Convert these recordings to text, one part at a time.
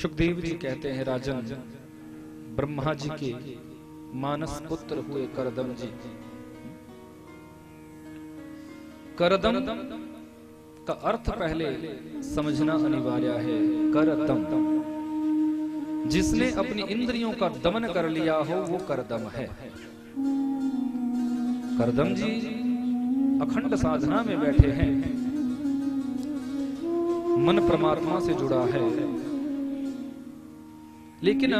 सुखदेव जी कहते हैं, राजन, ब्रह्मा जी के मानस पुत्र हुए करदम जी। करदम का अर्थ पहले समझना अनिवार्य है। करदम, जिसने अपनी इंद्रियों का दमन कर लिया हो वो करदम है। करदम जी अखंड साधना में बैठे हैं, मन परमात्मा से जुड़ा है। लेकिन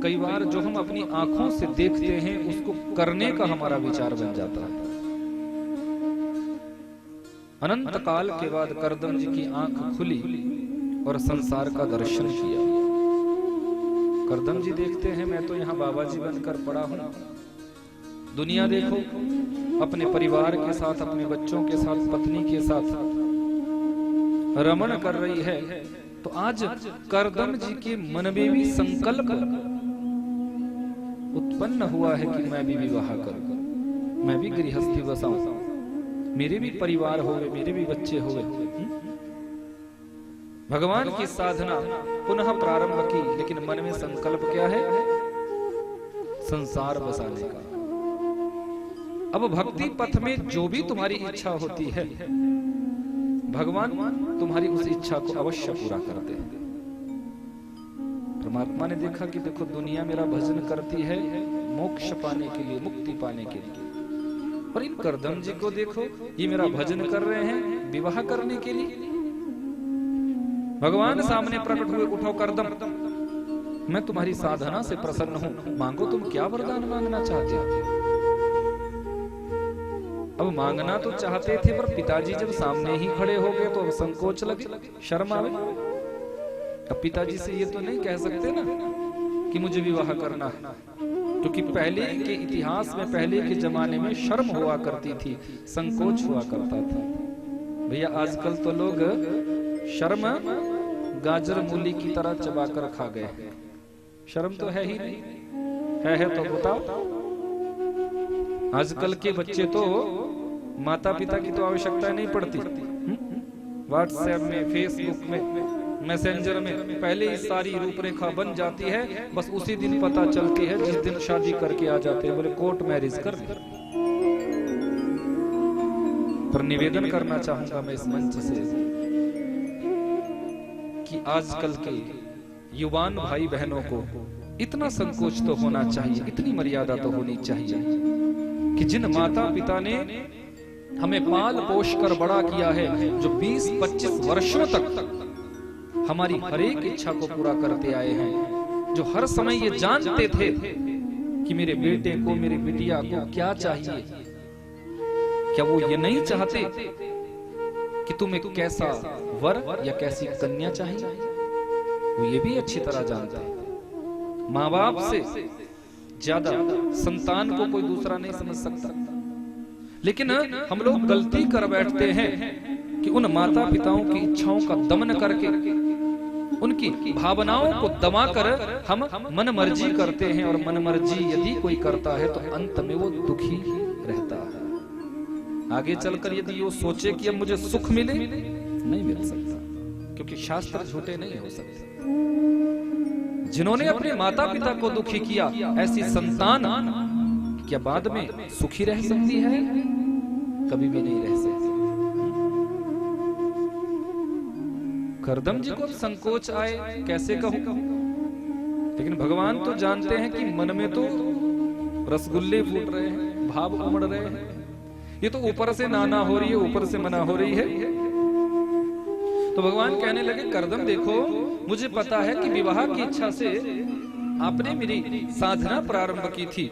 कई बार जो हम अपनी आंखों से देखते हैं उसको करने का हमारा विचार बन जाता है। अनंत काल के बाद करदम जी की आंख खुली और संसार का दर्शन किया। करदम जी देखते हैं, मैं तो यहाँ बाबा जी बनकर पड़ा हूं, दुनिया देखो अपने परिवार के साथ, अपने बच्चों के साथ, पत्नी के साथ रमण कर रही है। तो आज करदम जी के मन में भी संकल्प उत्पन्न हुआ है कि मैं भी विवाह करूं, मैं भी गृहस्थी बसाऊं, मेरे भी परिवार होवे, मेरे भी बच्चे होवे। भगवान की साधना पुनः प्रारंभ की, लेकिन मन में संकल्प क्या है? संसार बसाने का। अब भक्ति पथ में जो भी तुम्हारी इच्छा होती है, भगवान तुम्हारी उस इच्छा को अवश्य पूरा करते हैं। परमात्मा ने देखा कि देखो दुनिया मेरा भजन करती है मोक्ष पाने के लिए, मुक्ति पाने के लिए, और इन करदम जी को देखो, ये मेरा भजन कर रहे हैं विवाह करने के लिए। भगवान सामने प्रकट हुए, उठो करदम, मैं तुम्हारी साधना से प्रसन्न हूं, मांगो तुम क्या वरदान मांगना चाहते हो। अब मांगना तो चाहते थे, पर पिताजी जब सामने ही खड़े हो गए तो अब संकोच लगे, शर्म आवे। अब पिताजी से ये तो नहीं कह सकते ना कि मुझे विवाह करना है, क्योंकि पहले के इतिहास में, पहले के जमाने में शर्म हुआ करती थी, संकोच हुआ करता था। भैया आजकल तो लोग शर्म गाजर मूली की तरह चबाकर खा गए। शर्म तो है ही नहीं, है तो बताओ। आजकल के बच्चे तो माता पिता की तो आवश्यकता नहीं पड़ती, व्हाट्सएप में, फेसबुक में, मैसेंजर में पहले ही सारी रूपरेखा बन जाती है, बस उसी दिन पता चलती है जिस दिन शादी करके आ जाते हैं, बोले कोर्ट मैरिज कर। पर निवेदन करना चाहूंगा मैं इस मंच से कि आजकल के युवान भाई बहनों को इतना संकोच तो होना चाहिए, इतनी मर्यादा तो होनी चाहिए कि जिन माता पिता ने हमें पाल पोष कर बड़ा किया है, जो 20-25 वर्षों तक हमारी हर एक इच्छा को पूरा करते आए हैं, जो हर समय ये जानते थे कि मेरे बेटे को, मेरी बिटिया को क्या चाहिए, क्या वो ये नहीं चाहते कि तुम्हें कैसा वर या कैसी कन्या चाहिए, वो ये भी अच्छी तरह जानते हैं। माँ बाप से ज्यादा संतान को कोई दूसरा नहीं समझ सकता। लेकिन हम लोग गलती कर बैठते हैं कि उन माता पिताओं की इच्छाओं का दमन करके, उनकी भावनाओं को दबाकर हम मन मर्जी करते हैं, और मन मर्जी यदि कोई करता है तो अंत में वो दुखी रहता है। आगे चलकर यदि वो सोचे कि अब मुझे सुख मिले, नहीं मिल सकता, क्योंकि शास्त्र झूठे नहीं हो सकते। जिन्होंने अपने माता पिता को दुखी किया, ऐसी संतान क्या बाद में सुखी रह सकती है? कभी भी नहीं रह सकती। करदम जी को संकोच आए, कैसे कहूं, लेकिन भगवान तो जानते हैं कि मन में तो रसगुल्ले फूट रहे हैं, भाव उमड़ रहे हैं। ये तो ऊपर से नाना हो रही है, ऊपर से मना हो रही है। तो भगवान कहने लगे, करदम देखो, मुझे पता है कि विवाह की इच्छा से आपने मेरी साधना प्रारंभ की थी,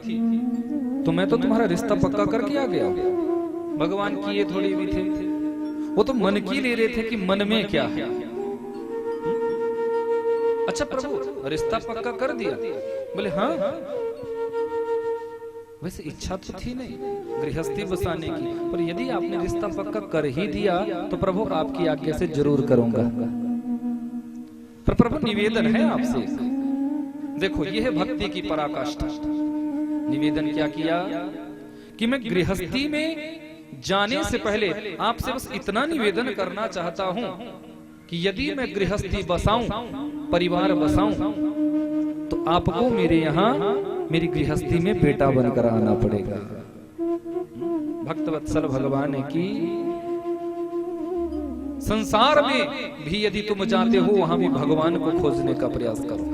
तो मैं तो तुम्हारा रिश्ता पक्का करके आ गया। भगवान की ये थोड़ी भी थे, वो तो मन की ले रहे थे कि मन में क्या है। अच्छा प्रभु, रिश्ता पक्का कर दिया? बोले हाँ, वैसे इच्छा तो थी नहीं गृहस्थी बसाने की, पर यदि आपने रिश्ता पक्का कर ही दिया तो प्रभु आपकी आज्ञा से जरूर करूंगा। पर प्रभु निवेदन है आपसे, देखो यह है भक्ति की पराकाष्ठा। निवेदन क्या किया कि मैं गृहस्थी में जाने से पहले आपसे बस इतना निवेदन करना चाहता हूं कि यदि मैं गृहस्थी बसाऊं परिवार बसाऊं तो आपको मेरे यहाँ मेरी गृहस्थी में बेटा बनकर आना पड़ेगा। भक्तवत्सल भगवान की संसार में भी यदि तुम जाते हो वहां भी भगवान को खोजने का प्रयास करो।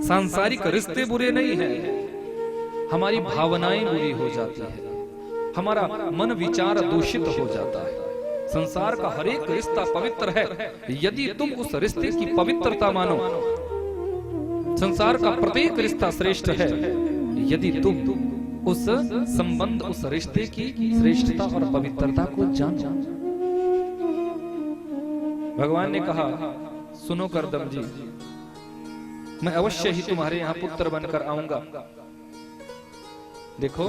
सांसारिक रिश्ते बुरे नहीं है, हमारी भावनाएं बुरी हो जाती है, हमारा मन विचार दूषित हो जाता है। संसार का हर एक रिश्ता पवित्र है यदि तुम उस रिश्ते की पवित्रता मानो। संसार का प्रत्येक रिश्ता श्रेष्ठ है यदि तुम उस संबंध, उस रिश्ते की श्रेष्ठता और पवित्रता को जानो। भगवान ने कहा, सुनो करदम जी, मैं अवश्य ही तुम्हारे यहाँ पुत्र बनकर आऊंगा। देखो,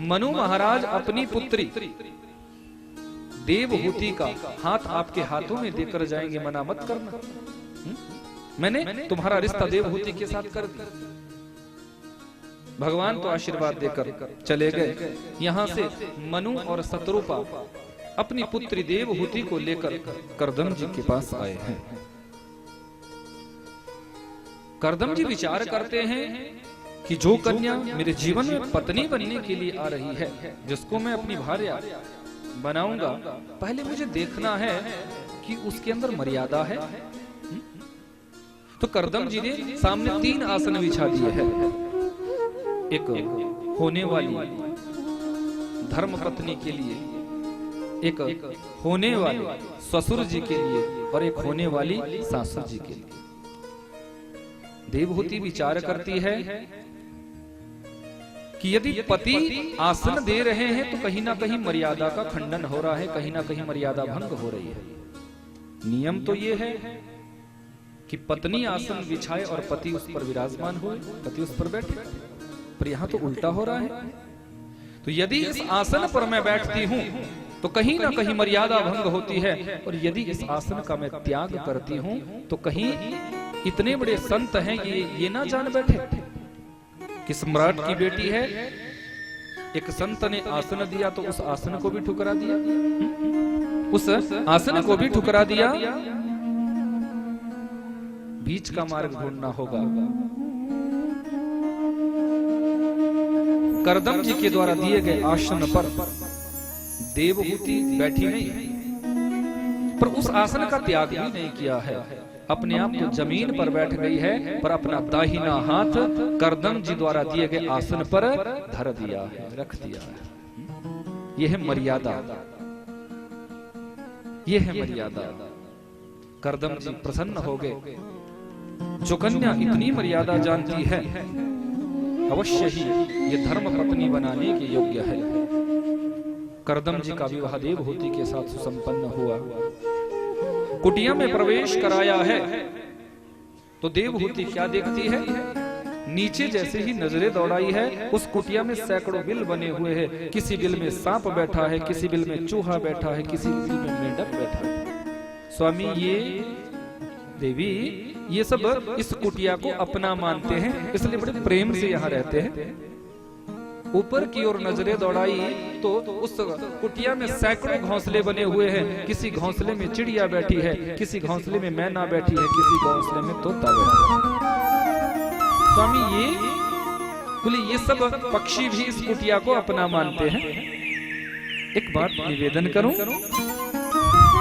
मनु महाराज अपनी पुत्री देवहूति का हाथ आपके हाथों में देकर जाएंगे, मना मत करना। मैंने तुम्हारा रिश्ता देवहूति के साथ कर दिया। भगवान तो आशीर्वाद देकर चले गए। यहां से मनु और शत्रुपा अपनी पुत्री देवहूति को लेकर करदम जी के पास आए हैं। करदम जी विचार करते हैं कि जो कन्या मेरे जीवन में पत्नी बनने के लिए आ रही है, जिसको मैं अपनी भार्या बनाऊंगा, पहले मुझे देखना है कि उसके अंदर मर्यादा है। तो करदम जी ने सामने 3 आसन बिछा दिए हैं। एक होने वाली धर्म पत्नी के लिए, एक होने वाले ससुर जी के लिए और एक होने वाली सासुर जी के लिए। देवहूति विचार करती है कि यदि पति आसन दे रहे हैं तो कहीं ना कहीं मर्यादा का खंडन हो रहा है, कहीं ना कहीं मर्यादा भंग हो रही है। नियम तो ये है कि पत्नी आसन बिछाए और पति उस पर विराजमान हो, पति उस पर बैठे, पर यहाँ तो उल्टा हो रहा है। तो यदि इस आसन पर मैं बैठती हूँ तो कहीं ना कहीं मर्यादा भंग होती है, और यदि इस आसन का मैं त्याग करती हूँ तो कहीं इतने बड़े संत हैं ये ना जान बैठे कि सम्राट की बेटी है। एक संत ने आसन दिया तो उस आसन को भी ठुकरा दिया, उस आसन को भी ठुकरा दिया। बीच का मार्ग ढूंढना होगा। करदम जी के द्वारा दिए गए आसन पर देवहूति बैठी नहीं, पर उस आसन का त्याग भी नहीं किया है। अपने आप तो जमीन पर बैठ गई है, पर अपना दाहिना हाथ करदम जी द्वारा दिए गए आसन पर धर दिया है, रख दिया है। यह है मर्यादा, यह है मर्यादा। करदम जी प्रसन्न हो गए। जो कन्या इतनी मर्यादा जानती है, अवश्य ही ये धर्म पत्नी बनाने के योग्य है। करदम जी का विवाह देवहूति के साथ सुसंपन्न हुआ। कुटिया में प्रवेश कराया है तो देवहूति क्या देखती है, नीचे जैसे ही नजरें दौड़ाई है, उस कुटिया में सैकड़ों बिल बने हुए हैं। किसी बिल में सांप बैठा है, किसी बिल में चूहा बैठा है, किसी बिल में मेंढक बैठा है। स्वामी ये देवी ये सब इस कुटिया को अपना मानते हैं, इसलिए बड़े प्रेम से यहाँ रहते हैं। ऊपर की ओर नजरें दौड़ाई तो उस कुटिया में सैकड़ों घोंसले बने हुए हैं। किसी घोंसले में चिड़िया बैठी है, किसी घोंसले में मैना बैठी है, किसी घोंसले में तोता बैठा है। स्वामी ये सब पक्षी भी इस कुटिया को अपना मानते हैं। एक बात निवेदन करूं,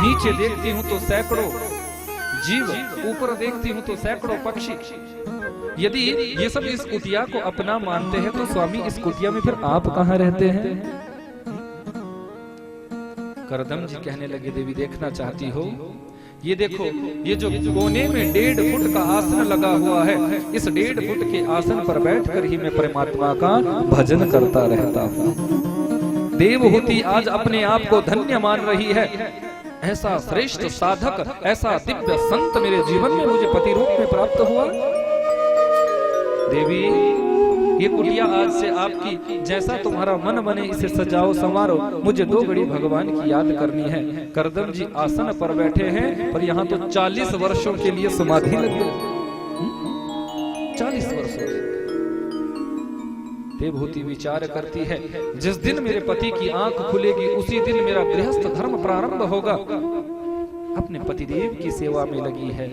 नीचे देखती हूं तो सैकड़ों जीव, ऊपर देखती हूं तो सैकड़ों पक्षी। यदि ये सब इस कुटिया को अपना मानते हैं तो स्वामी इस कुटिया में फिर आप कहां रहते हैं? करदम जी कहने लगे, देवी देखना चाहती हो? ये देखो, ये जो कोने में 1.5 फुट का आसन लगा हुआ है, इस 1.5 फुट के आसन पर बैठकर ही मैं परमात्मा का भजन करता रहता हूँ। देवहूति आज अपने आप को धन्य मान रही है। ऐसा श्रेष्ठ साधक, ऐसा दिव्य संत मेरे जीवन में मुझे पति रूप में प्राप्त हुआ। देवी ये कुटिया आज से आपकी, जैसा तुम्हारा मन बने इसे सजाओ संवारो। मुझे 2 घड़ी भगवान की याद करनी है। करदम जी आसन पर बैठे हैं, पर यहाँ तो 40 वर्षों के लिए समाधि लग गई। 40 वर्षों। देवहूति विचार करती है, जिस दिन मेरे पति की आंख खुलेगी उसी दिन मेरा गृहस्थ धर्म प्रारंभ होगा। अपने पतिदेव की सेवा में लगी है।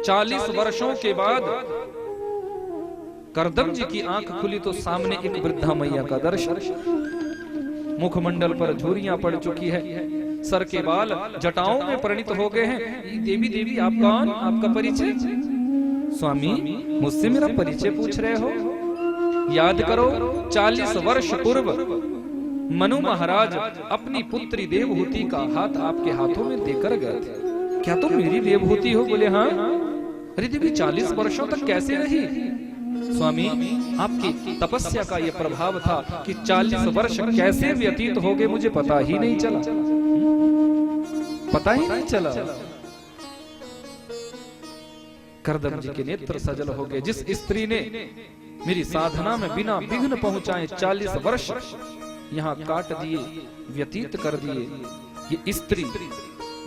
40 वर्षों के बाद करदम जी की आंख खुली तो सामने एक वृद्धा मैया का दर्शन। मुखमंडल पर झुर्रियां पड़ चुकी है, सर के बाल जटाओं में परिणित हो गए हैं। देवी देवी आप कौन, आपका परिचय? स्वामी मुझसे मेरा परिचय पूछ रहे हो? याद करो 40 वर्ष पूर्व मनु महाराज अपनी पुत्री देवहूति का हाथ आपके हाथों में देकर गए थे। क्या तुम मेरी देवहूति हो? बोले हाँ। अरे देवी 40 वर्षों तक कैसे रही? स्वामी आपकी तपस्या का यह प्रभाव था कि 40 वर्ष कैसे व्यतीत हो गए मुझे पता ही नहीं चला, पता ही नहीं चला। करदम जी के नेत्र सजल हो गए। जिस स्त्री ने मेरी साधना में बिना विघ्न पहुंचाए 40 वर्ष यहाँ काट दिए, व्यतीत कर दिए, ये स्त्री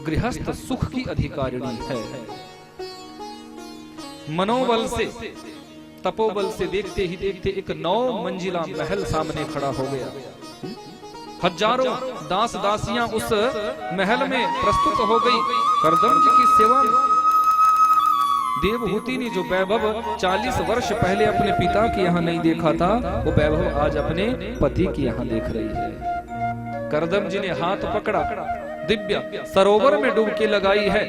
गृहस्थ सुख की अधिकारिणी है। मनोबल से, तपोबल से देखते ही देखते एक 9 मंजिला महल सामने खड़ा हो गया। हजारों दास दासियां उस महल में प्रस्तुत हो गई करदम जी की सेवा में। देवहूति ने जो वैभव 40 वर्ष पहले अपने पिता के यहाँ नहीं देखा था, वो वैभव आज अपने पति के यहाँ देख रही है। करदम जी ने हाथ पकड़ा, दिव्य सरोवर में डुबकी लगाई है।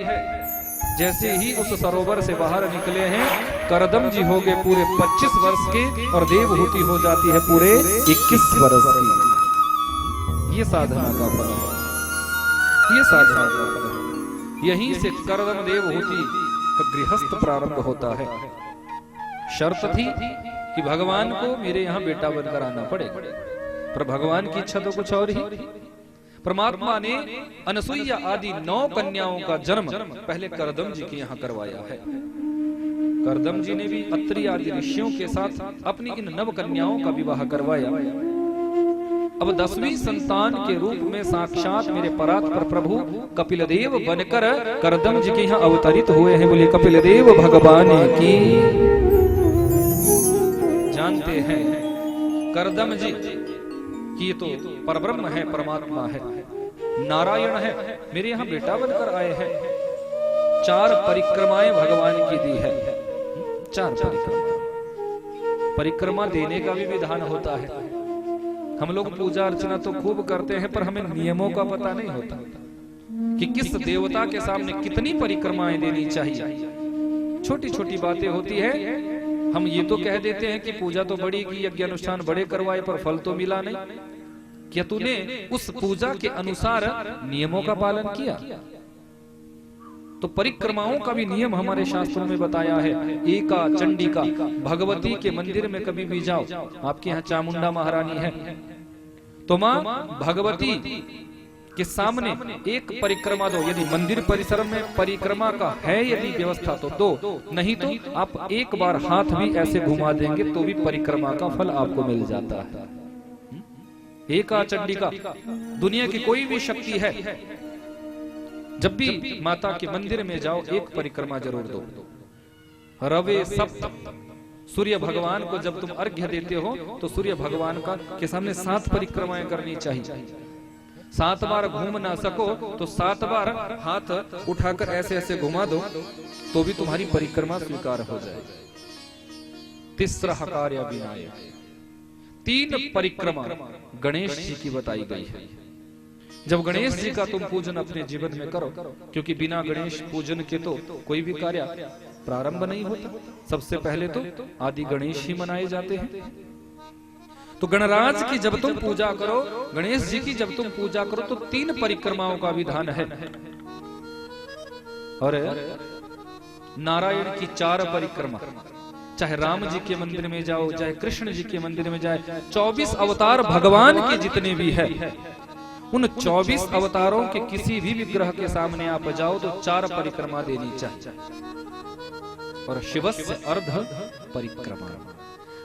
जैसे ही उस सरोवर से बाहर निकले हैं, करदम जी हो गए पूरे 25 वर्ष के और देवहूति हो जाती है पूरे 21 वर्ष की। ये साधना का फल है, ये साधना का फल है। यहीं से करदम देवहूति का गृहस्थ प्रारंभ होता है। शर्त थी कि भगवान को मेरे यहाँ बेटा बनकर आना पड़ेगा, पर भगवान की इच्छा तो कुछ और ही। परमात्मा ने अनसुईया आदि 9 कन्याओं का जन्म पहले करदम जी के यहाँ करवाया है। करदम जी ने भी अत्रि आदि ऋषियों के साथ अपनी इन 9 कन्याओं का विवाह करवाया। अब 10वीं संतान के रूप में साक्षात मेरे परात्पर प्रभु कपिलदेव बनकर करदम जी के यहाँ अवतरित हुए हैं। बोले कपिलदेव भगवान की। जानते हैं करदम जी कि ये तो परब्रह्म है, परमात्मा है, नारायण है, मेरे यहाँ बेटा बनकर आए हैं। 4 परिक्रमाएं भगवान की दी है। 4 परिक्रमा देने का भी विधान होता है। हम लोग पूजा अर्चना तो खूब करते हैं, पर हमें नियमों का पता नहीं होता कि किस देवता के सामने कितनी परिक्रमाएं देनी चाहिए। छोटी छोटी बातें होती है। हम ये तो कह देते हैं कि पूजा तो बड़ी की, यज्ञ अनुष्ठान बड़े करवाए, पर फल तो मिला नहीं। क्या तूने उस पूजा के अनुसार नियमों का पालन किया? तो परिक्रमाओं का भी नियम हमारे शास्त्रों में बताया है। एका चंडिका भगवती के मंदिर में कभी भी जाओ, आपके यहाँ चामुंडा महारानी है, तो माँ भगवती के सामने एक परिक्रमा दो। यदि मंदिर परिसर में परिक्रमा का है यदि व्यवस्था तो दो, नहीं तो आप एक बार हाथ भी ऐसे घुमा देंगे तो भी परिक्रमा का फल आपको मिल जाता है। एका चंडिका, दुनिया की कोई भी शक्ति है, जब भी माता के मंदिर में जाओ एक परिक्रमा जरूर दो। रवे सप्त, सूर्य भगवान को जब तुम अर्घ्य देते हो तो सूर्य भगवान का के सामने 7 परिक्रमाएं करनी चाहिए। 7 बार घूम ना सको तो 7 बार हाथ उठाकर ऐसे ऐसे घुमा दो तो भी तुम्हारी परिक्रमा स्वीकार हो जाएगी। तीसरा कार्य विनायक, 3 परिक्रमा गणेश जी की बताई गई है। जब गणेश जी का तुम पूजन अपने जीवन में करो, क्योंकि बिना गणेश पूजन के तो कोई भी कार्य प्रारंभ नहीं होता। सबसे पहले तो आदि गणेश ही मनाए जाते हैं। तो गणराज की जब तुम पूजा करो, गणेश जी की जब तुम पूजा करो तो 3 परिक्रमाओं का विधान है। और नारायण की 4 परिक्रमा, चाहे राम जी के मंदिर में जाओ, चाहे कृष्ण जी के मंदिर में जाए, 24 अवतार भगवान के जितने भी है, उन 24 अवतारों के किसी भी विग्रह के सामने आप जाओ तो 4 परिक्रमा देनी चाहिए। और शिवस्य अर्ध परिक्रमा,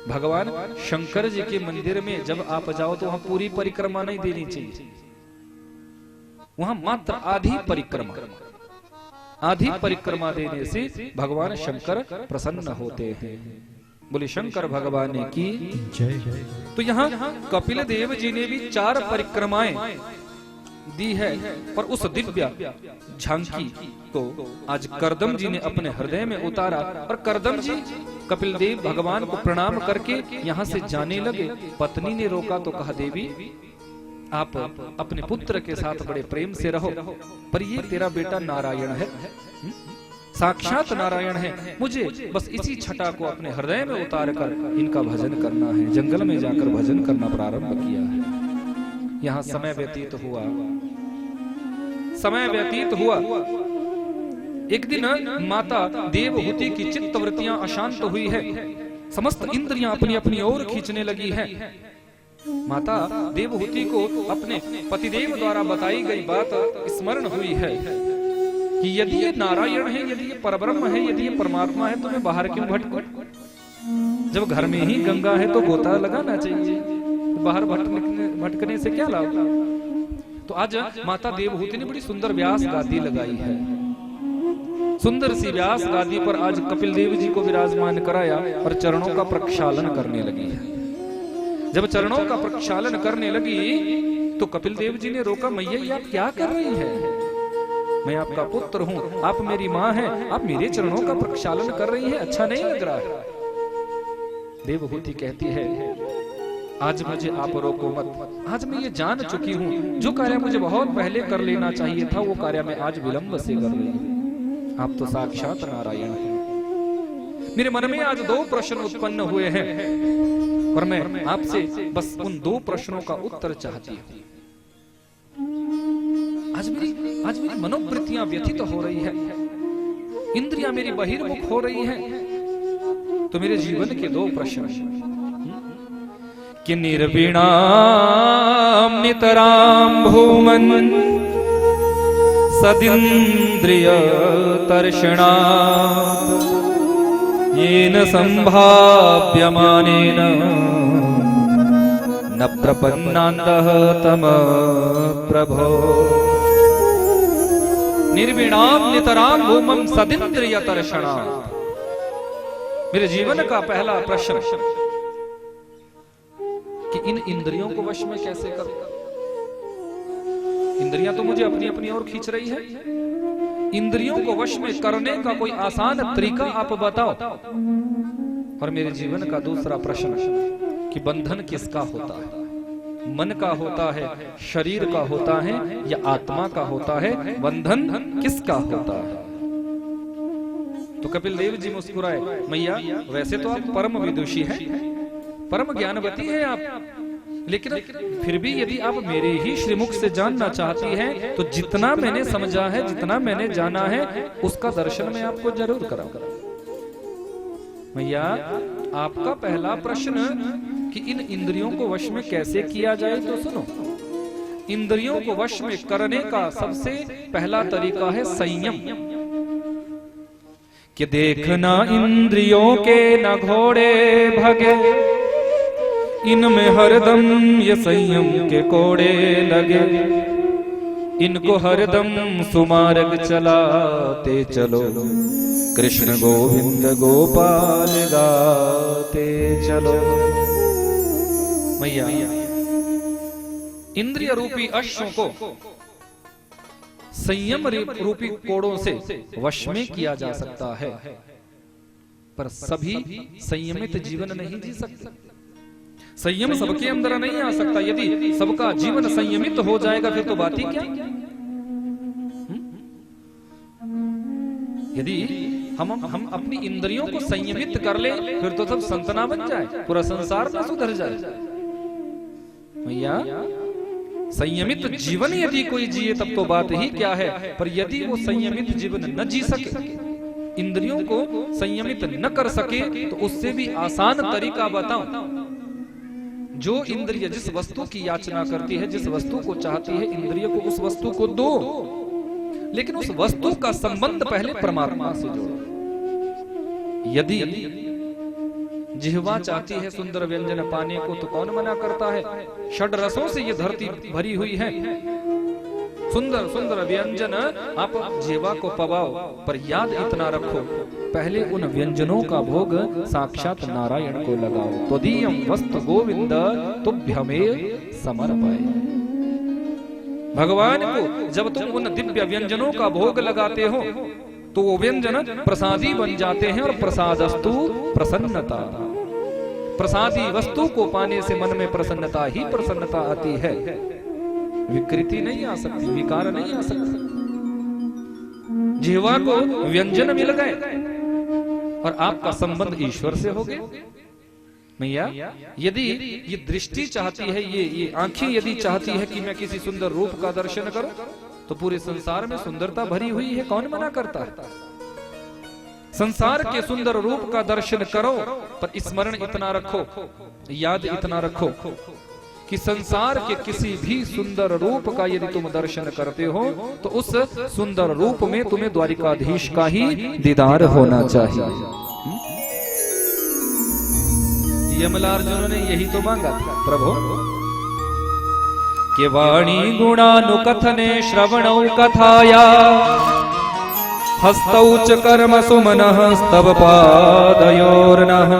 भगवान शंकर जी के मंदिर में जब आप जाओ तो वहां पूरी परिक्रमा नहीं देनी चाहिए, वहां मात्र आधी परिक्रमा। आधी परिक्रमा देने से भगवान शंकर प्रसन्न होते हैं। बोले शंकर भगवान की जय। तो यहाँ कपिल देव जी ने भी 4 परिक्रमाएं दी है, पर उस दिव्य झांकी को आज करदम जी ने अपने हृदय में उतारा। और करदम जी कपिल देव भगवान को प्रणाम करके यहाँ से जाने लगे। पत्नी ने रोका तो कहा, देवी आप अपने पुत्र के साथ बड़े प्रेम से रहो, पर ये तेरा बेटा नारायण है, साक्षात नारायण है, मुझे बस इसी छटा को अपने हृदय में उतार कर इनका भजन करना है। जंगल में जाकर भजन करना प्रारंभ किया है। यहाँ समय व्यतीत हुआ, समय व्यतीत हुआ। एक दिन माता देवहूति की चित्तवृत्तियां अशांत हुई है, समस्त इंद्रियां अपनी अपनी ओर खींचने लगी है। माता देवहूति को अपने पतिदेव द्वारा बताई गई बात स्मरण हुई है कि यदि ये नारायण है, यदि ये परब्रह्म है, यदि ये परमात्मा है, तो मैं बाहर क्यों भटकूं? जब घर में ही गंगा है तो गोता लगाना चाहिए, बाहर भटकने से क्या लाभ? तो आज माता देवहूति ने बड़ी सुंदर व्यास गादी लगाई है। सुंदर सी व्यास गादी पर आज कपिल देव जी को विराजमान कराया और चरणों का प्रक्षालन करने लगी है। जब चरणों का प्रक्षालन करने लगी तो कपिल देव जी ने रोका, मैया ये आप क्या कर रही हैं? मैं आपका पुत्र हूं, आप मेरी माँ हैं, आप मेरे चरणों का प्रक्षालन कर रही हैं, अच्छा नहीं लग रहा है। देवहूति कहती है, आज मुझे आप रोको मत, आज मैं ये जान चुकी हूँ, जो कार्य मुझे बहुत पहले कर लेना चाहिए था वो कार्य मैं आज विलंब से कर रही हूँ। आप तो साक्षात नारायण हैं। मेरे मन में आज 2 प्रश्न उत्पन्न हुए हैं और मैं आपसे बस उन 2 प्रश्नों का उत्तर चाहती हूँ। आज मेरी मनोवृत्तियां व्यथित हो रही है, इंद्रियां मेरी बहिर्मुख हो रही हैं, तो मेरे जीवन के 2 प्रश्न कि निर्विणाम नितराम भूमन सदिन्द्रिय तर्षणा येन संभाव्यमानेन न प्रपन्नान्तः तम प्रभो। निर्विणाम नितराम भूमम सदिन्द्रिय तर्षणा। मेरे जीवन का पहला प्रश्न कि इन इंद्रियों को वश में कैसे करूं? इंद्रियां तो मुझे अपनी अपनी ओर खींच रही है। इंद्रियों को वश में करने का कोई आसान तरीका आप बताओ। और मेरे जीवन का दूसरा प्रश्न कि बंधन किसका होता है? मन का होता है, शरीर का होता है या आत्मा का होता है? बंधन किसका होता है? तो कपिल देव जी मुस्कुराए, मैया वैसे तो आप परम विदुषी हैं, परम ज्ञानवती है आप, लेकिन फिर भी यदि आप मेरे ही श्रीमुख से जानना चाहती हैं तो जितना मैंने समझा है, जितना मैंने जाना है, उसका दर्शन मैं आपको जरूर कराऊंगा। मैया आपका पहला प्रश्न कि इन इंद्रियों को वश में कैसे किया जाए, तो सुनो। इंद्रियों को वश में करने का सबसे पहला तरीका है संयम। कि देखना इंद्रियों के न घोड़े भगे, इनमें हरदम ये संयम के कोड़े लगे, इनको हरदम सुमार्ग चलाते चलो, कृष्ण गोविंद गोपाल गाते चलो। मैया इंद्रिय रूपी अश्वों को संयम रूपी कोड़ों से वश में किया जा सकता है, पर सभी संयमित जीवन नहीं जी सकते। संयम सबके अंदर नहीं आ सकता। यदि सबका जीवन संयमित हो जाएगा फिर तो बात ही क्या। यदि हम अपनी इंद्रियों को संयमित कर ले फिर तो सब संतना बन जाए, पूरा संसार ना सुधर जाए। भैया संयमित जीवन यदि कोई जिए तब तो बात ही क्या है, पर यदि वो संयमित जीवन न जी सके, इंद्रियों को संयमित न कर सके, तो उससे भी आसान तरीका बताऊं। जो इंद्रिय जिस वस्तु की याचना करती है, जिस वस्तु को चाहती है, इंद्रिय को उस वस्तु को दो, लेकिन उस वस्तु का संबंध पहले परमात्मा से जोड़ो। यदि जिह्वा चाहती है सुंदर व्यंजन पाने को तो कौन मना करता है। षड रसों से ये धरती भरी हुई है, सुंदर सुंदर व्यंजन आप जिह्वा को पवाओ, पर याद इतना रखो पहले उन व्यंजनों का भोग साक्षात नारायण को लगाओ। त्वदीयं वस्तु गोविंद तुभ्यमेव समर्पय। भगवान को जब तुम उन दिव्य व्यंजनों का भोग लगाते हो तो वो व्यंजन प्रसादी बन जाते हैं। और प्रसादस्तु प्रसन्नता, प्रसादी वस्तु को पाने से मन में प्रसन्नता ही प्रसन्नता आती है, विकृति नहीं आ सकती, विकार नहीं आ सकता। जिह्वा को व्यंजन मिल गए और आपका संबंध ईश्वर से हो गया। मैया यदि ये दृष्टि चाहती है, ये आंखें यदि चाहती है कि मैं किसी सुंदर रूप का दर्शन करूं, तो पूरे संसार में सुंदरता भरी हुई है, कौन मना करता है? संसार के सुंदर रूप का दर्शन करो, पर स्मरण इतना रखो, याद इतना रखो कि संसार के किसी भी सुंदर रूप का यदि तुम दर्शन करते हो तो उस सुंदर रूप में तुम्हें द्वारिकाधीश का ही दीदार होना चाहिए। यमलार्जुन ने यही तो मांगा था, प्रभु कि वाणी गुणानुकथने श्रवणौ कथाया हस्तौ च कर्म सुमनः स्तव पादयोर्नः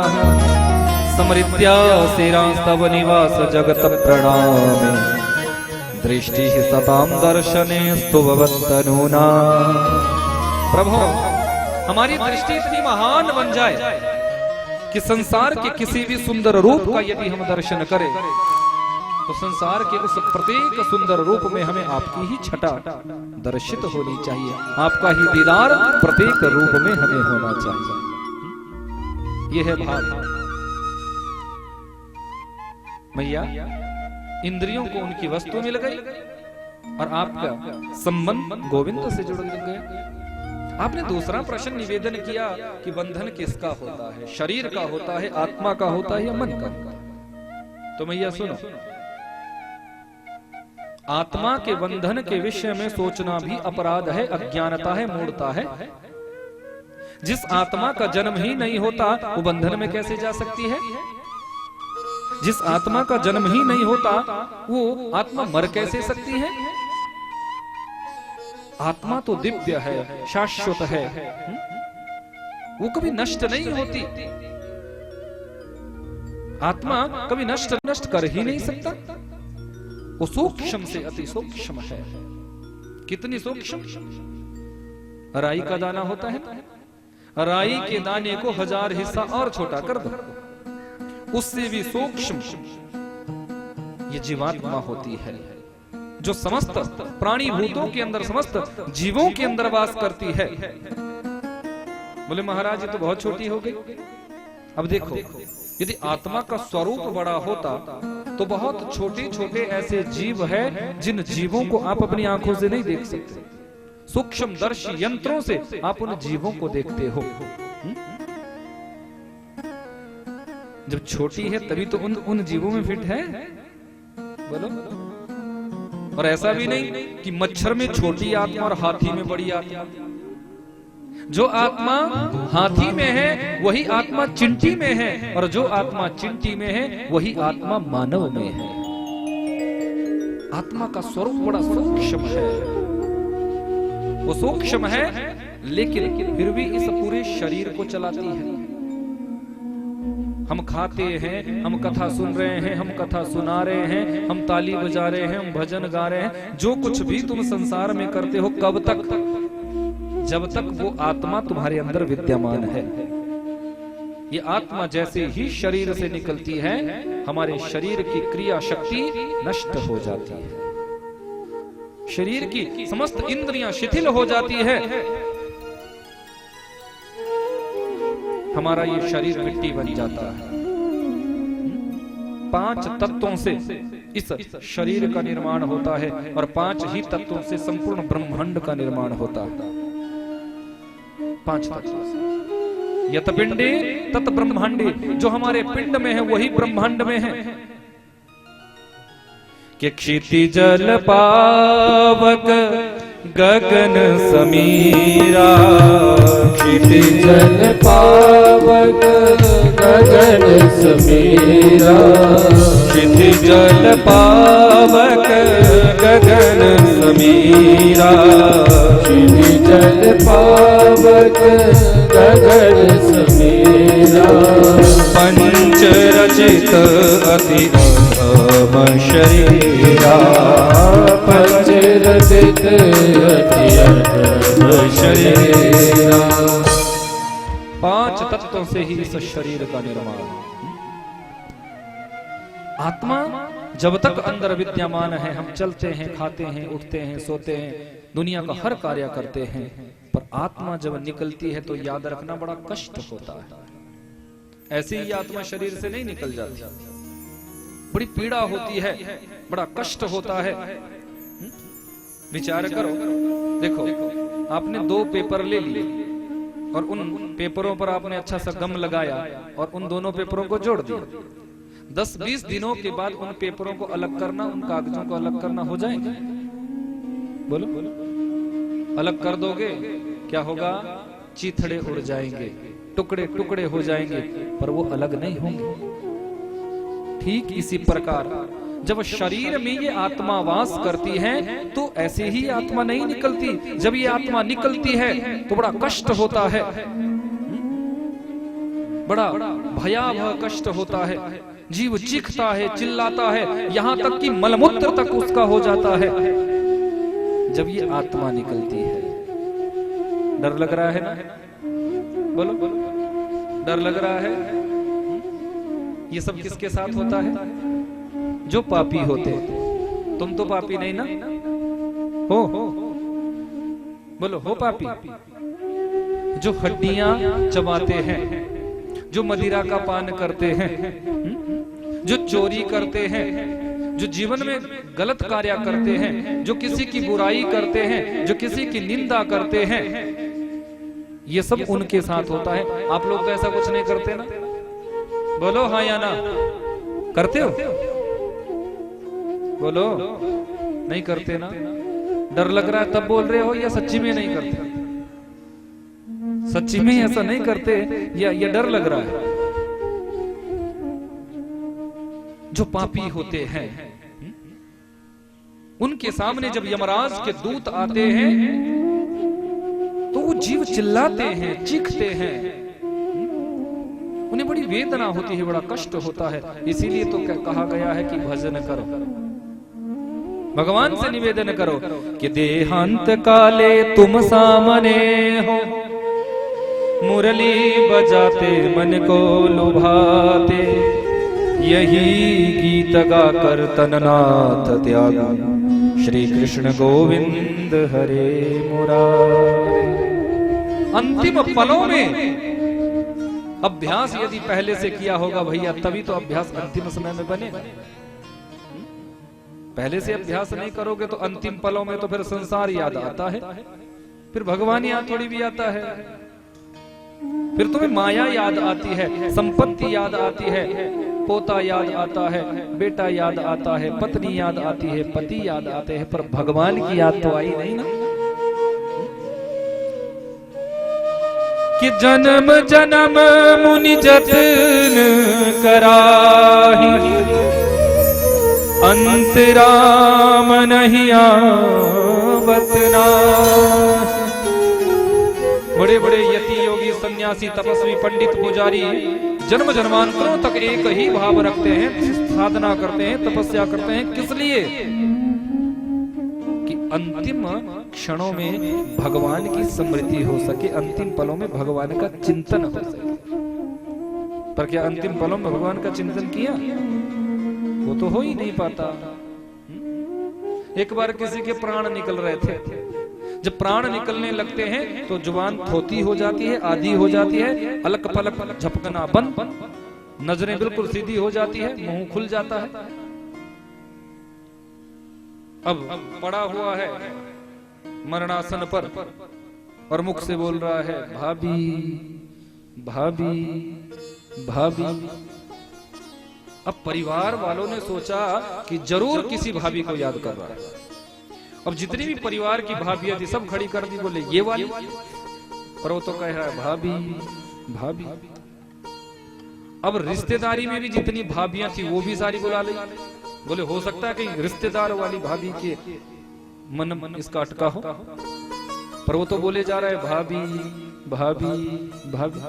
समृद्ध्या शिरास्तव निवास जगत प्रणामे दृष्टि सताम दर्शने स्तुवत्तनूना। प्रभु हमारी दृष्टि इतनी महान बन जाए कि संसार के किसी भी सुंदर रूप का यदि हम दर्शन करें तो संसार के उस प्रत्येक सुंदर रूप में हमें आपकी ही छटा दर्शित होनी चाहिए, आपका ही दीदार प्रत्येक रूप में हमें होना चाहिए। यह है भाव। मैया इंद्रियों को उनकी वस्तु मिल गई और आपका संबंध गोविंद से जुड़ गया। आपने दूसरा प्रश्न निवेदन किया कि बंधन किसका होता है, शरीर का होता है, आत्मा का होता है या मन का? तो मैया सुनो, आत्मा के बंधन के विषय में सोचना भी अपराध है, अज्ञानता है, मूढ़ता है। जिस आत्मा का जन्म ही नहीं होता वो बंधन में कैसे जा सकती है? जिस आत्मा का जन्म ही नहीं होता वो आत्मा मर कैसे सकती है? आत्मा तो दिव्य है, शाश्वत है, वो कभी नष्ट नहीं होती। आत्मा कभी नष्ट कर ही नहीं सकता। वो सूक्ष्म से अति सूक्ष्म है। कितनी सूक्ष्म? राई का दाना होता है, राई के दाने को 1000 हिस्सा और छोटा कर दो, उससे भी सूक्ष्म ये जीवात्मा होती है, जो समस्त प्राणी भूतों के अंदर, समस्त जीवों के अंदर वास करती है। बोले महाराज ये तो बहुत छोटी हो गई। अब देखो, यदि आत्मा का स्वरूप बड़ा होता तो बहुत छोटे छोटे ऐसे जीव हैं जिन जीवों को आप अपनी आंखों से नहीं देख सकते। सूक्ष्मदर्शी यंत्रों से आप उन जीवों को देखते हो। जब छोटी है तभी तो उन जीवों में फिट है, बोलो। और ऐसा भी नहीं कि मच्छर में छोटी आत्मा और हाथी में बड़ी आत्मा। जो आत्मा हाथी में है वही आत्मा चिंटी में है, और जो आत्मा चिंटी में है वही आत्मा मानव में है। आत्मा का स्वरूप बड़ा सूक्ष्म है, वो सूक्ष्म है लेकिन फिर भी इस पूरे शरीर को चलाती है। हम खाते हैं, हम कथा सुन रहे हैं, हम कथा सुना रहे हैं, हम ताली बजा रहे हैं, हम भजन गा रहे हैं। जो कुछ भी तुम संसार में करते हो, कब तक? जब तक वो आत्मा तुम्हारे अंदर विद्यमान है। ये आत्मा जैसे ही शरीर से निकलती है, हमारे शरीर की क्रिया शक्ति नष्ट हो जाती है, शरीर की समस्त इंद्रियां शिथिल हो जाती है, हमारा ये शरीर मिट्टी बन जाता है। 5 तत्वों से इस शरीर का निर्माण होता है और 5 ही तत्वों से संपूर्ण ब्रह्मांड का निर्माण होता है। 5 तत्वों से। यत पिंडे तत ब्रह्मांडे, जो हमारे पिंड में है वही ब्रह्मांड में है। कि क्षितिजल पावक गगन समीरा, क्षितिजल पावक गगन समीरा, क्षितिजल पावक गगन समीरा, क्षितिजल पावक गगन समीरा, पंच रचित अति अधम शरीरा, पंच रचित अति अधम शरीरा। 5 तत्वों से ही इस शरीर का निर्माण। आत्मा जब तक अंदर विद्यमान है, हम चलते हैं, खाते हैं, उठते हैं, सोते हैं, दुनिया का हर कार्य करते हैं, पर आत्मा जब निकलती है तो याद रखना बड़ा कष्ट होता है। ऐसे ही आत्मा शरीर से नहीं निकल जाती, बड़ी पीड़ा होती है, बड़ा कष्ट होता है। विचार करो, देखो आपने 2 पेपर ले लिए और उन पेपरों पर आपने अच्छा सा गम लगाया और उन दोनों पेपरों को जोड़ दिया। 10-20 दिनों के बाद उन पेपरों को अलग करना, उन कागजों को अलग करना हो जाएगा? बोलो, अलग कर दोगे, क्या होगा? चीथड़े उड़ जाएंगे, टुकड़े टुकड़े हो जाएंगे, पर वो अलग नहीं होंगे। ठीक इसी प्रकार जब शरीर में ये आत्मा वास करती है तो ऐसे ही आत्मा नहीं निकलती। जब ये आत्मा निकलती है तो बड़ा कष्ट होता है, बड़ा भयावह कष्ट होता है। जीव चीखता है, चिल्लाता है, यहां तक कि मलमूत्र तक उसका हो जाता है जब ये आत्मा निकलती है। डर लग रहा है ना? बोलो, डर लग रहा है? ये सब किसके साथ होता है? जो पापी होते हैं। तुम तो पापी नहीं ना? हो बोलो, हो पापी? जो हड्डियां चबाते हैं, जो मदिरा का पान करते हैं, जो चोरी करते हैं, जो जीवन में गलत कार्य करते हैं, जो किसी की बुराई करते हैं, जो किसी की निंदा करते हैं, ये सब उनके साथ होता है। आप लोग तो ऐसा कुछ नहीं करते ना? बोलो हाँ या ना? करते हो? बोलो, नहीं करते ना? डर लग रहा है तब बोल रहे हो या सच्ची में नहीं करते? सच्ची में ऐसा नहीं करते या डर लग रहा है? जो पापी होते हैं उनके सामने जब यमराज के दूत आते हैं तो वो जीव चिल्लाते हैं, चीखते हैं, उन्हें बड़ी वेदना होती है, बड़ा कष्ट होता है। इसीलिए तो कहा गया है कि भजन करो, भगवान से निवेदन करो कि देहांत काले तुम सामने हो, मुरली बजाते मन को लुभाते, यही गीत गाकर तननाथ त्यागा, श्री कृष्ण गोविंद हरे मुरारे। अंतिम पलों में अभ्यास यदि पहले से किया होगा भैया, तभी तो अभ्यास अंतिम समय में बनेगा। पहले से अभ्यास नहीं करोगे तो अंतिम पलों में तो फिर संसार याद आता है, फिर भगवान याद थोड़ी भी आता है, फिर तुम्हें माया याद आती है, संपत्ति याद आती है, पोता याद आता है, बेटा याद आता है, पत्नी याद आती है, पति याद आते हैं, पर भगवान की याद तो आई नहीं ना। कि जन्म जन्म मुनि जतन कराही, अंतराम नहीं आवत नाहि। बड़े बड़े यति योगी सन्यासी तपस्वी पंडित पुजारी जन्म जन्मांतरों तक एक ही भाव रखते हैं, साधना करते हैं, तपस्या करते हैं, किस लिए? कि अंतिम क्षणों में भगवान की स्मृति हो सके, अंतिम पलों में भगवान का चिंतन हो सके। पर क्या अंतिम पलों में भगवान का चिंतन किया? वो तो हो ही नहीं पाता। एक बार किसी के प्राण निकल रहे थे, जब प्राण निकलने लगते हैं तो जुबान थोती हो जाती है, आधी हो जाती है, अलग पलक झपकना बंद, नजरें बिल्कुल सीधी हो जाती है, मुंह खुल जाता है। अब पड़ा हुआ है मरणासन पर और मुख से बोल रहा है भाभी भाभी भाभी। अब परिवार वालों ने सोचा कि जरूर किसी भाभी को याद कर रहा है। अब जितनी भी परिवार की भाभियां थी सब खड़ी कर दी, बोले ये वाली, पर वो तो कह रहा है भाभी भाभी। अब रिश्तेदारी में भी जितनी भाभियां थी वो भी सारी बुला ली, बोले हो सकता है कि रिश्तेदार वाली भाभी के मन इसका अटका हो, पर वो तो बोले जा रहा है भाभी भाभी भाभी।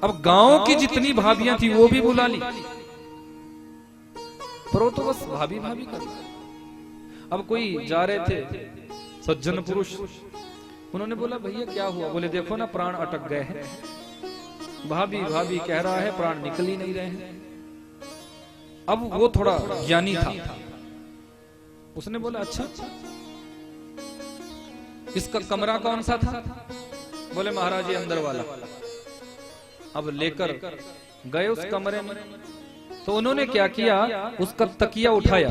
अब गांव की जितनी भाभियां थी वो भी बुला ली, पर वो तो बस भाभी भाभी कर। अब कोई जा रहे थे सज्जन पुरुष, उन्होंने बोला भैया क्या हुआ? बोले देखो ना प्राण अटक गए हैं। भाभी भाभी कह रहा है, प्राण निकल ही नहीं रहे हैं। अब वो थोड़ा ज्ञानी था, उसने बोला अच्छा इसका कमरा कौन सा था? बोले महाराज ये अंदर वाला। अब लेकर गए उस कमरे में, तो उन्होंने क्या किया, उसका तकिया उठाया,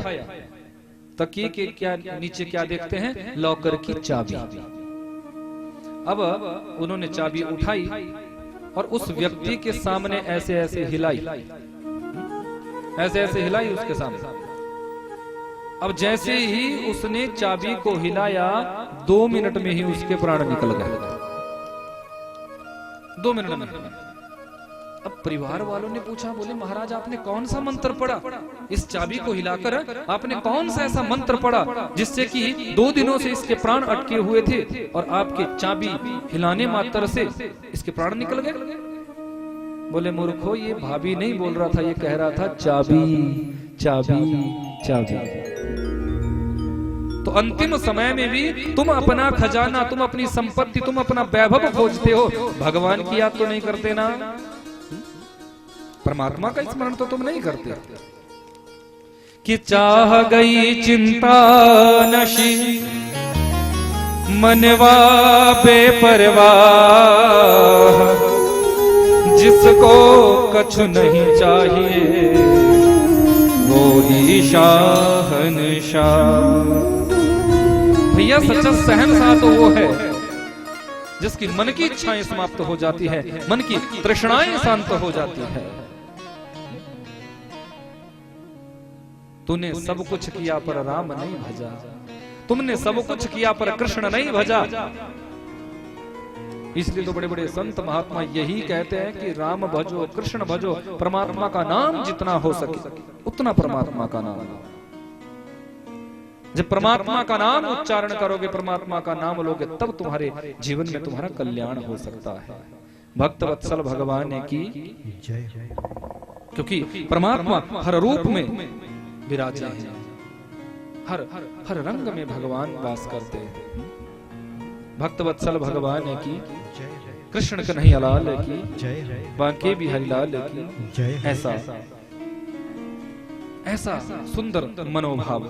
तकिए के क्या नीचे क्या देखते हैं, लॉकर की चाबी। अब उन्होंने चाबी उठाई और उस व्यक्ति के सामने ऐसे ऐसे हिलाई, ऐसे ऐसे हिलाई उसके सामने। अब जैसे ही उसने चाबी को हिलाया 2 मिनट में ही उसके प्राण निकल गए, 2 मिनट में। अब परिवार वालों ने पूछा, बोले महाराज आपने कौन सा मंत्र पढ़ा? इस चाबी को हिलाकर आपने कौन सा ऐसा मंत्र पढ़ा जिससे कि 2 दिनों से इसके प्राण अटके हुए थे और आपके चाबी हिलाने मात्र से इसके प्राण निकल गए? बोले मूर्खो, ये भाभी नहीं बोल रहा था, ये कह रहा था चाबी चाबी चाबी। तो अंतिम समय में भी तुम अपना खजाना, तुम अपनी संपत्ति, तुम अपना वैभव खोजते हो, भगवान की याद तो नहीं करते ना? परमात्मा का स्मरण तो तुम नहीं करते। कि चाह गई चिंता नशी मनवा बेपरवाह, जिसको कछु नहीं चाहिए वो ही शाहनशाह। भैया सच्चा शहंशाह तो वो है जिसकी मन की इच्छाएं समाप्त हो जाती है, मन की तृष्णाएं शांत हो जाती है। तूने सब कुछ किया पर राम नहीं भजा, तुमने सब कुछ किया पर कृष्ण नहीं भजा। इसलिए तो बड़े बड़े संत महात्मा यही कहते हैं कि राम भजो कृष्ण भजो, परमात्मा का नाम जितना हो सके उतना परमात्मा का नाम। जब परमात्मा का नाम उच्चारण करोगे, परमात्मा का नाम लोगे, तब तुम्हारे जीवन में तुम्हारा कल्याण हो सकता है। भक्त वत्सल भगवान की जय। क्योंकि परमात्मा हर रूप में विराजे हैं, हर रंग में भगवान वास करते हैं। भक्त वत्सल भगवान की जय, कृष्ण कन्हैया लाल की जय, बांके बिहारी लाल की जय। ऐसा सुंदर मनोभाव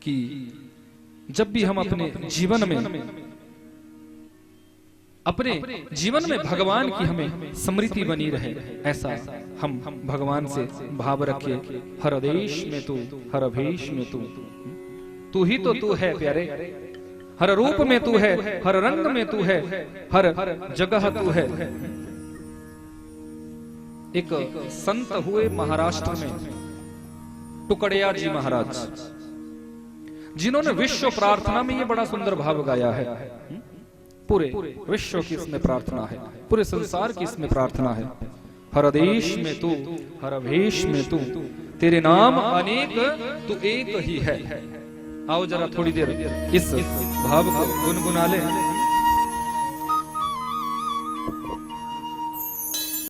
कि जब भी हम अपने जीवन में भगवान की हमें स्मृति बनी रहे, ऐसा हम भगवान से भाव रखे। हर देश में तू, हर भेष में तू ही तो तू है प्यारे, हर रूप में तू है, हर रंग में तू है, हर जगह तू है। एक संत हुए महाराष्ट्र में, टुकड़िया जी महाराज, जिन्होंने विश्व प्रार्थना में ये बड़ा सुंदर भाव गाया है। पूरे विश्व की इसमें प्रार्थना है, पूरे संसार की इसमें प्रार्थना है। हर देश में तू, हर भेष में तू, तेरे नाम अनेक तू एक ही है। आओ जरा थोड़ी देर इस भाव को गुनगुना ले।